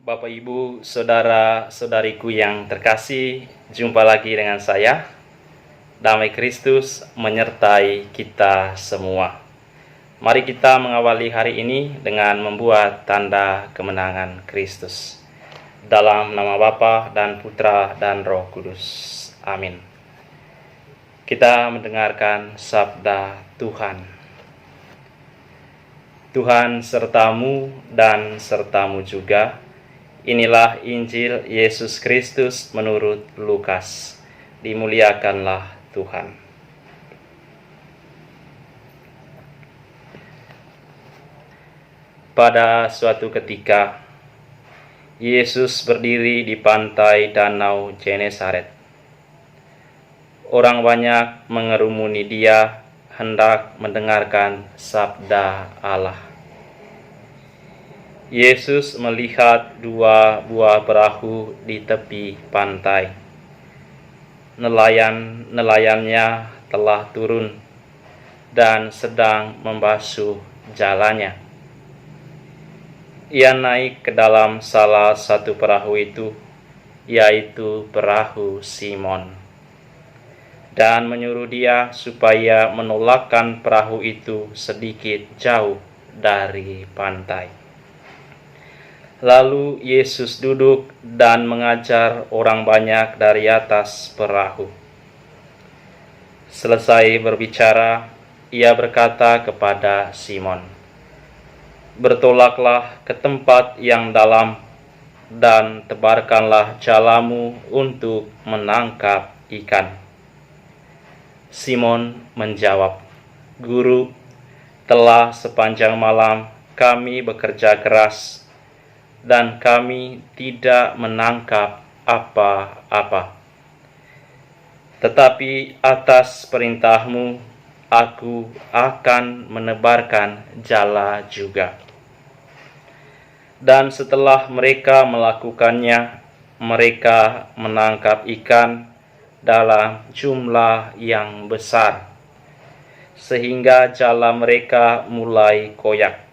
Bapak, Ibu, saudara-saudariku yang terkasih, jumpa lagi dengan saya. Damai Kristus menyertai kita semua. Mari kita mengawali hari ini dengan membuat tanda kemenangan Kristus. Dalam nama Bapa dan Putra dan Roh Kudus. Amin. Kita mendengarkan sabda Tuhan. Tuhan sertamu dan sertamu juga. Inilah Injil Yesus Kristus menurut Lukas. Dimuliakanlah Tuhan. Pada suatu ketika, Yesus berdiri di pantai Danau Genesaret. Orang banyak mengerumuni Dia hendak mendengarkan sabda Allah. Yesus melihat dua buah perahu di tepi pantai. Nelayannya telah turun dan sedang membasuh jalannya. Ia naik ke dalam salah satu perahu itu, yaitu perahu Simon, dan menyuruh dia supaya menolakkan perahu itu sedikit jauh dari pantai. Lalu Yesus duduk dan mengajar orang banyak dari atas perahu. Selesai berbicara, Ia berkata kepada Simon, "Bertolaklah ke tempat yang dalam dan tebarkanlah jalamu untuk menangkap ikan." Simon menjawab, "Guru, telah sepanjang malam kami bekerja keras dan kami tidak menangkap apa-apa. Tetapi atas perintahmu, aku akan menebarkan jala juga." Dan setelah mereka melakukannya, mereka menangkap ikan dalam jumlah yang besar, sehingga jala mereka mulai koyak.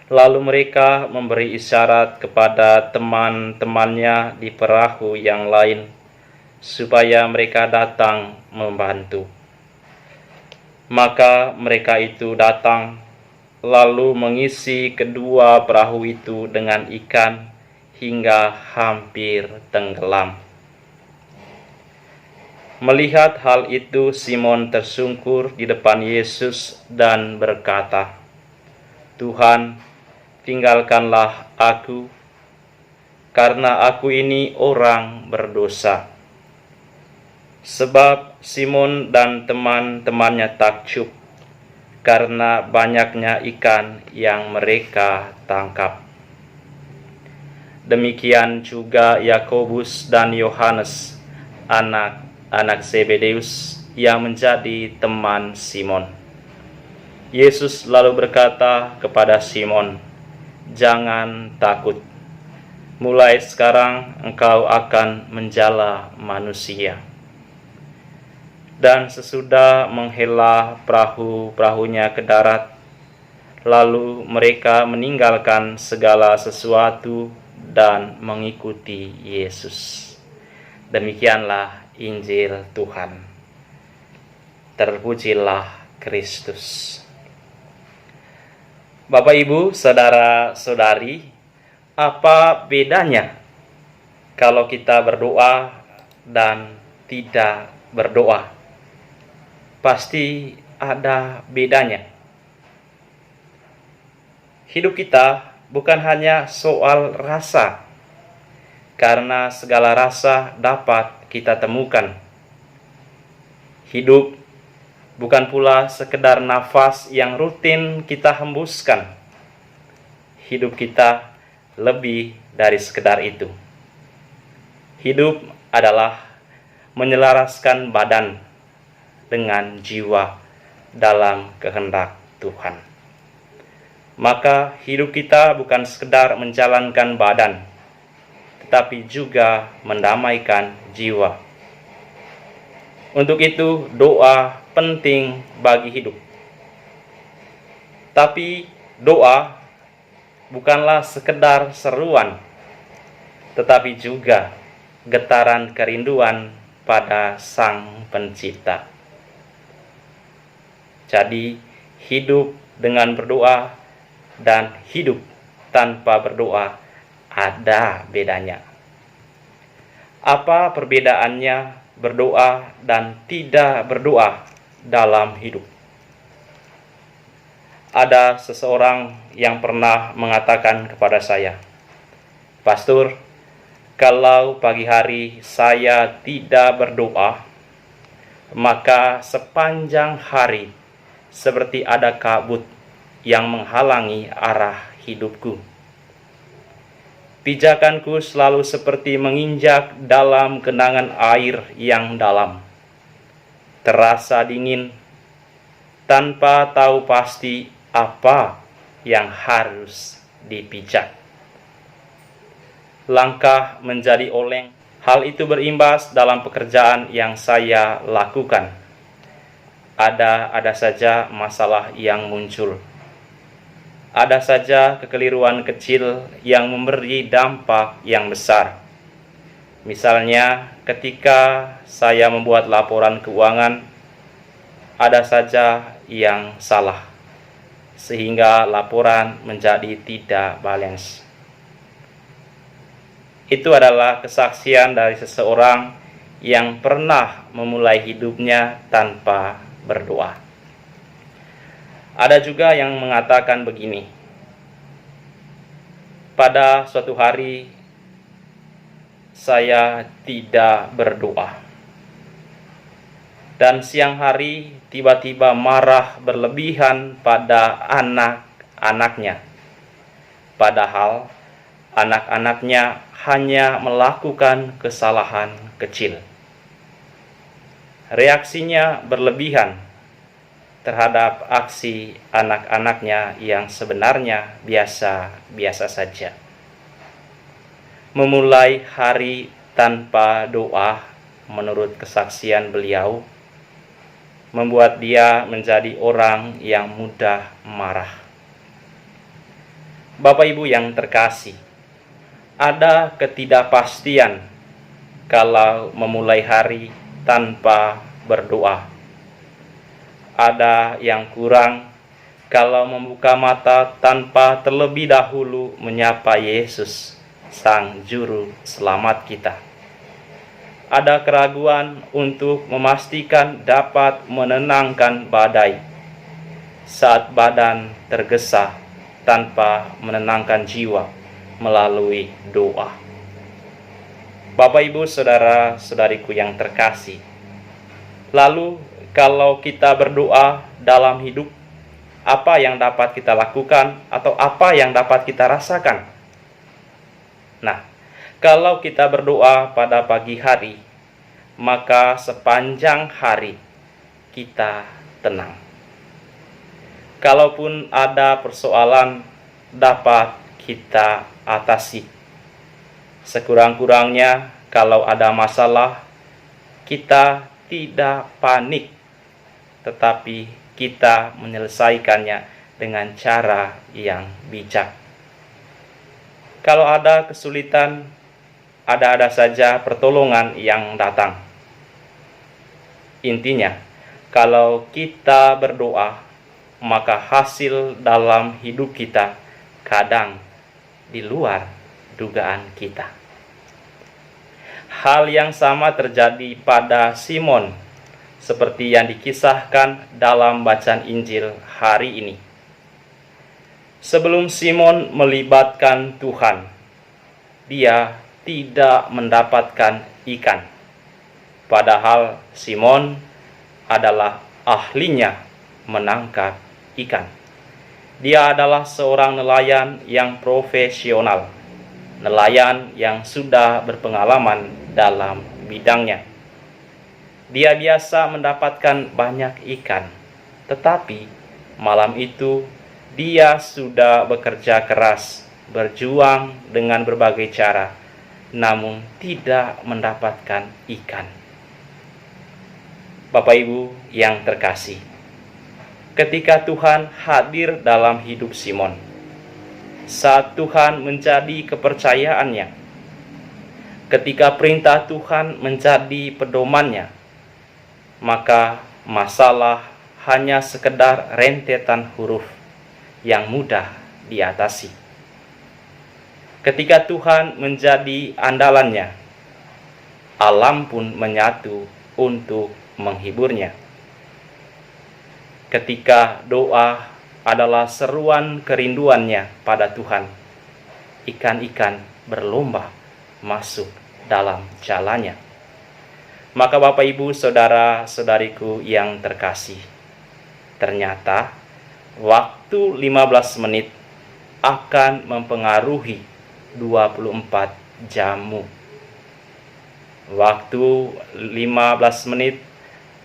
Lalu mereka memberi isyarat kepada teman-temannya di perahu yang lain, supaya mereka datang membantu. Maka mereka itu datang, lalu mengisi kedua perahu itu dengan ikan hingga hampir tenggelam. Melihat hal itu, Simon tersungkur di depan Yesus dan berkata, "Tuhan, tinggalkanlah aku, karena aku ini orang berdosa." Sebab Simon dan teman-temannya takjub karena banyaknya ikan yang mereka tangkap. Demikian juga Yakobus dan Yohanes, anak-anak Zebedeus, yang menjadi teman Simon. Yesus lalu berkata kepada Simon, "Jangan takut. Mulai sekarang engkau akan menjala manusia." Dan sesudah menghela perahu-perahunya ke darat, lalu mereka meninggalkan segala sesuatu dan mengikuti Yesus. Demikianlah Injil Tuhan. Terpujilah Kristus. Bapak, Ibu, saudara-saudari, apa bedanya kalau kita berdoa dan tidak berdoa? Pasti ada bedanya. Hidup kita bukan hanya soal rasa, karena segala rasa dapat kita temukan. Hidup bukan pula sekedar nafas yang rutin kita hembuskan. Hidup kita lebih dari sekedar itu. Hidup adalah menyelaraskan badan dengan jiwa dalam kehendak Tuhan. Maka hidup kita bukan sekedar menjalankan badan, tetapi juga mendamaikan jiwa. Untuk itu, doa penting bagi hidup. Tapi doa bukanlah sekedar seruan, tetapi juga getaran kerinduan pada Sang Pencipta. Jadi, hidup dengan berdoa dan hidup tanpa berdoa ada bedanya. Apa perbedaannya berdoa dan tidak berdoa dalam hidup? Ada seseorang yang pernah mengatakan kepada saya, "Pastor, kalau pagi hari saya tidak berdoa, maka sepanjang hari seperti ada kabut yang menghalangi arah hidupku. Pijakanku selalu seperti menginjak dalam genangan air yang dalam. Terasa dingin, tanpa tahu pasti apa yang harus dipijak. Langkah menjadi oleng. Hal itu berimbas dalam pekerjaan yang saya lakukan. Ada saja masalah yang muncul. Ada saja kekeliruan kecil yang memberi dampak yang besar. Misalnya, ketika saya membuat laporan keuangan, ada saja yang salah, sehingga laporan menjadi tidak balance. Itu adalah kesaksian dari seseorang yang pernah memulai hidupnya tanpa berdoa. Ada juga yang mengatakan begini, pada suatu hari saya tidak berdoa, dan siang hari tiba-tiba marah berlebihan pada anak-anaknya, padahal anak-anaknya hanya melakukan kesalahan kecil. Reaksinya berlebihan terhadap aksi anak-anaknya yang sebenarnya biasa-biasa saja. Memulai hari tanpa doa, menurut kesaksian beliau, membuat dia menjadi orang yang mudah marah. Bapak Ibu yang terkasih, ada ketidakpastian kalau memulai hari tanpa berdoa. Ada yang kurang kalau membuka mata tanpa terlebih dahulu menyapa Yesus, Sang Juru Selamat kita. Ada keraguan untuk memastikan dapat menenangkan badai saat badan tergesa tanpa menenangkan jiwa melalui doa. Bapak, Ibu, saudara-saudariku yang terkasih, lalu kalau kita berdoa dalam hidup, apa yang dapat kita lakukan atau apa yang dapat kita rasakan? Nah, kalau kita berdoa pada pagi hari, maka sepanjang hari kita tenang. Kalaupun ada persoalan, dapat kita atasi. Sekurang-kurangnya, kalau ada masalah, kita tidak panik, tetapi kita menyelesaikannya dengan cara yang bijak. Kalau ada kesulitan, ada saja pertolongan yang datang. Intinya, kalau kita berdoa, maka hasil dalam hidup kita kadang di luar dugaan kita. Hal yang sama terjadi pada Simon, seperti yang dikisahkan dalam bacaan Injil hari ini. Sebelum Simon melibatkan Tuhan, dia tidak mendapatkan ikan. Padahal Simon adalah ahlinya menangkap ikan. Dia adalah seorang nelayan yang profesional, nelayan yang sudah berpengalaman dalam bidangnya. Dia biasa mendapatkan banyak ikan, tetapi malam itu dia sudah bekerja keras, berjuang dengan berbagai cara, namun tidak mendapatkan ikan. Bapak Ibu yang terkasih, ketika Tuhan hadir dalam hidup Simon, saat Tuhan menjadi kepercayaannya, ketika perintah Tuhan menjadi pedomannya, maka masalah hanya sekedar rentetan huruf yang mudah diatasi. Ketika Tuhan menjadi andalannya, alam pun menyatu untuk menghiburnya. Ketika doa adalah seruan kerinduannya pada Tuhan, ikan-ikan berlomba masuk dalam jalannya. Maka Bapak Ibu saudara-saudariku yang terkasih, ternyata waktu 15 menit akan mempengaruhi 24 jammu. Waktu 15 menit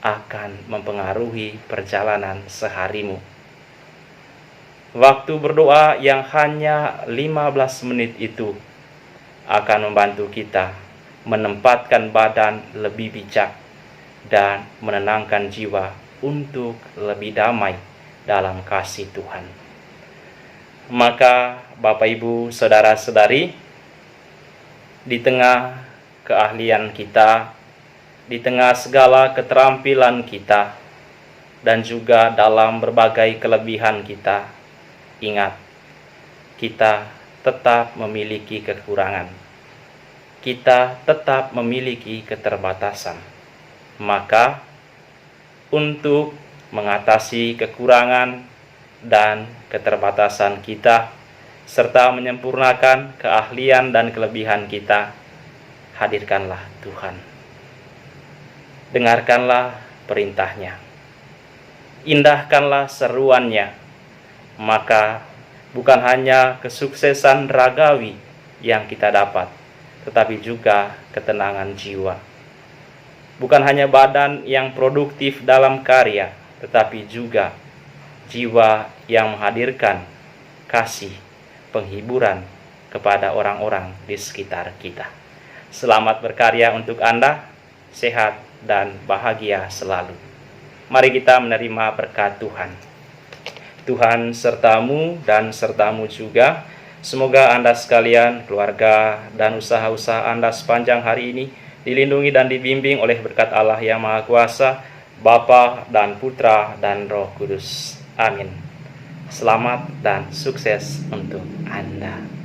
akan mempengaruhi perjalanan seharimu. Waktu berdoa yang hanya 15 menit itu akan membantu kita menempatkan badan lebih bijak dan menenangkan jiwa untuk lebih damai dalam kasih Tuhan. Maka Bapak Ibu saudara-saudari, di tengah keahlian kita, di tengah segala keterampilan kita, dan juga dalam berbagai kelebihan kita, ingat, kita tetap memiliki kekurangan. Kita tetap memiliki keterbatasan. Maka, untuk mengatasi kekurangan dan keterbatasan kita, serta menyempurnakan keahlian dan kelebihan kita, hadirkanlah Tuhan. Dengarkanlah perintahnya. Indahkanlah seruannya. Maka, bukan hanya kesuksesan ragawi yang kita dapat, tetapi juga ketenangan jiwa. Bukan hanya badan yang produktif dalam karya, tetapi juga jiwa yang menghadirkan kasih, penghiburan kepada orang-orang di sekitar kita. Selamat berkarya untuk Anda, sehat dan bahagia selalu. Mari kita menerima berkat Tuhan. Tuhan sertamu dan sertamu juga. Semoga Anda sekalian, keluarga, dan usaha-usaha Anda sepanjang hari ini dilindungi dan dibimbing oleh berkat Allah yang Maha Kuasa, Bapa dan Putra dan Roh Kudus. Amin. Selamat dan sukses untuk Anda.